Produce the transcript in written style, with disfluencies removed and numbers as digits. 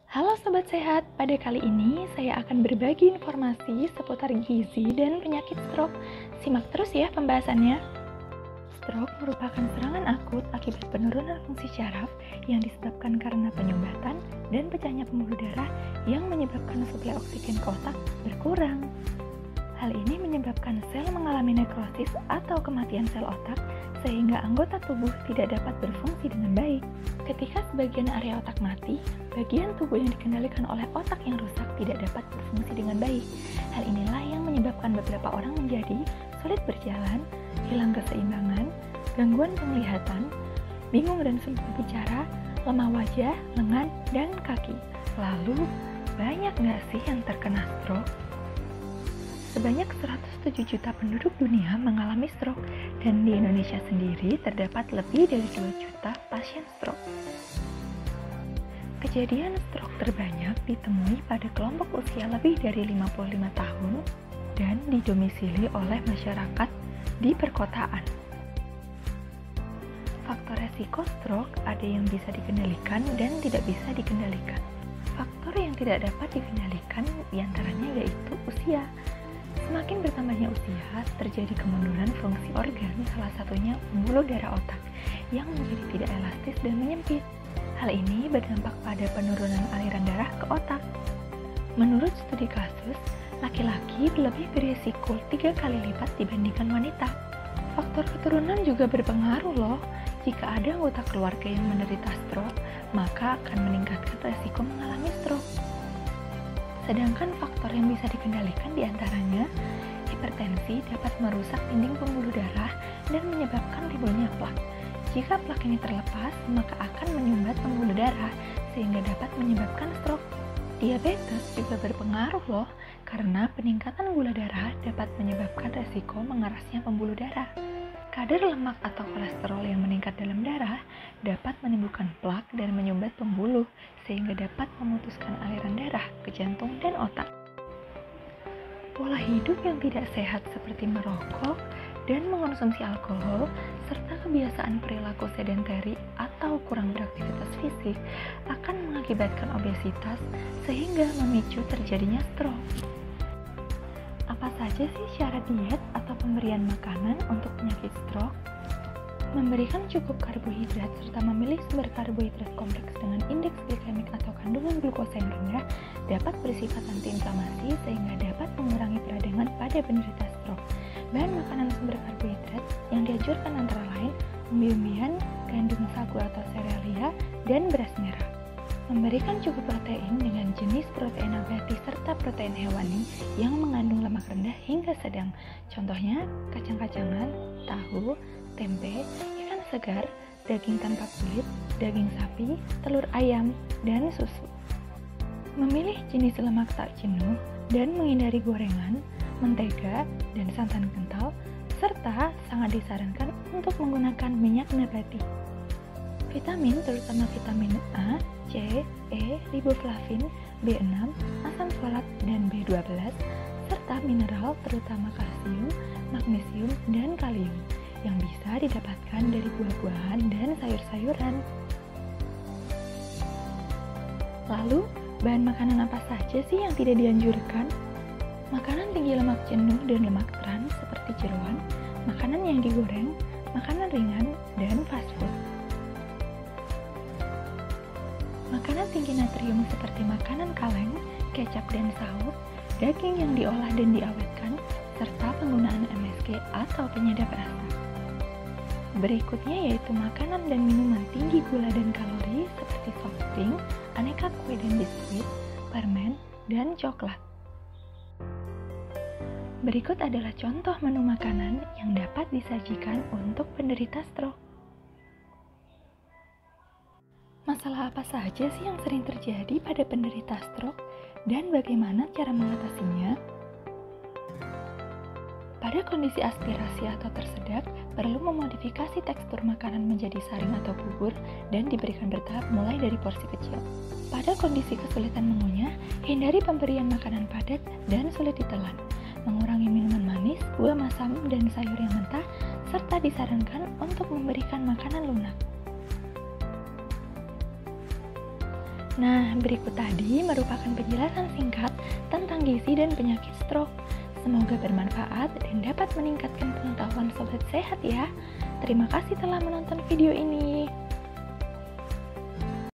Halo Sobat Sehat, pada kali ini saya akan berbagi informasi seputar gizi dan penyakit stroke. Simak terus ya pembahasannya. Stroke merupakan serangan akut akibat penurunan fungsi syaraf yang disebabkan karena penyumbatan dan pecahnya pembuluh darah yang menyebabkan suplai oksigen ke otak berkurang. Hal ini menyebabkan sel mengalami nekrosis atau kematian sel otak sehingga anggota tubuh tidak dapat berfungsi dengan baik. Ketika sebagian area otak mati, bagian tubuh yang dikendalikan oleh otak yang rusak tidak dapat berfungsi dengan baik. Hal inilah yang menyebabkan beberapa orang menjadi sulit berjalan, hilang keseimbangan, gangguan penglihatan, bingung dan sulit berbicara, lemah wajah, lengan, dan kaki. Lalu, banyak nggak sih yang terkena stroke? Sebanyak 107 juta penduduk dunia mengalami stroke dan di Indonesia sendiri terdapat lebih dari 2 juta pasien stroke. Kejadian stroke terbanyak ditemui pada kelompok usia lebih dari 55 tahun dan didomisili oleh masyarakat di perkotaan. Faktor resiko stroke ada yang bisa dikendalikan dan tidak bisa dikendalikan. Faktor yang tidak dapat dikendalikan diantaranya yaitu usia. Semakin bertambahnya usia, terjadi kemunduran fungsi organ, salah satunya pembuluh darah otak, yang menjadi tidak elastis dan menyempit. Hal ini berdampak pada penurunan aliran darah ke otak. Menurut studi kasus, laki-laki lebih berisiko 3 kali lipat dibandingkan wanita. Faktor keturunan juga berpengaruh loh. Jika ada anggota keluarga yang menderita stroke, maka akan meningkatkan resiko mengalami stroke. Sedangkan faktor yang bisa dikendalikan diantaranya, hipertensi dapat merusak dinding pembuluh darah dan menyebabkan timbulnya plak. Jika plak ini terlepas, maka akan menyumbat pembuluh darah sehingga dapat menyebabkan stroke. Diabetes juga berpengaruh loh, karena peningkatan gula darah dapat menyebabkan resiko mengerasnya pembuluh darah. Kadar lemak atau kolesterol yang meningkat dalam darah dapat menimbulkan plak dan menyumbat pembuluh sehingga dapat memutuskan aliran darah ke jantung dan otak. Pola hidup yang tidak sehat seperti merokok dan mengonsumsi alkohol serta kebiasaan perilaku sedentari atau kurang beraktivitas fisik akan mengakibatkan obesitas sehingga memicu terjadinya stroke. Apa saja sih syarat diet atau pemberian makanan untuk penyakit stroke? Memberikan cukup karbohidrat serta memilih sumber karbohidrat kompleks dengan indeks glikemik atau kandungan glukosa yang rendah dapat bersifat antiinflamasi sehingga dapat mengurangi peradangan pada penderita stroke. Bahan makanan sumber karbohidrat yang dianjurkan antara lain umbi-umbian, gandum sagu atau serealia, dan beras merah. Memberikan cukup protein dengan jenis protein nabati serta protein hewani yang mengandung lemak rendah hingga sedang. Contohnya, kacang-kacangan, tahu, tempe, ikan segar, daging tanpa kulit, daging sapi, telur ayam, dan susu. Memilih jenis lemak tak jenuh dan menghindari gorengan, mentega, dan santan kental, serta sangat disarankan untuk menggunakan minyak nabati. Vitamin terutama vitamin A, C, E, riboflavin, B6, asam folat, dan B12, serta mineral terutama kalsium, magnesium, dan kalium yang bisa didapatkan dari buah-buahan dan sayur-sayuran. Lalu, bahan makanan apa saja sih yang tidak dianjurkan? Makanan tinggi lemak jenuh dan lemak trans seperti jeroan, makanan yang digoreng, makanan ringan, dan fast food. Makanan tinggi natrium seperti makanan kaleng, kecap dan saus, daging yang diolah dan diawetkan, serta penggunaan MSG atau penyedap rasa. Berikutnya yaitu makanan dan minuman tinggi gula dan kalori seperti soft drink, aneka kue dan biskuit, permen, dan coklat. Berikut adalah contoh menu makanan yang dapat disajikan untuk penderita stroke. Masalah apa saja sih yang sering terjadi pada penderita stroke dan bagaimana cara mengatasinya? Pada kondisi aspirasi atau tersedak, perlu memodifikasi tekstur makanan menjadi saring atau bubur dan diberikan bertahap mulai dari porsi kecil. Pada kondisi kesulitan mengunyah, hindari pemberian makanan padat dan sulit ditelan. Mengurangi minuman manis, buah masam, dan sayur yang mentah, serta disarankan untuk memberikan makanan lunak. Nah, berikut tadi merupakan penjelasan singkat tentang gizi dan penyakit stroke. Semoga bermanfaat dan dapat meningkatkan pengetahuan sobat sehat ya. Terima kasih telah menonton video ini.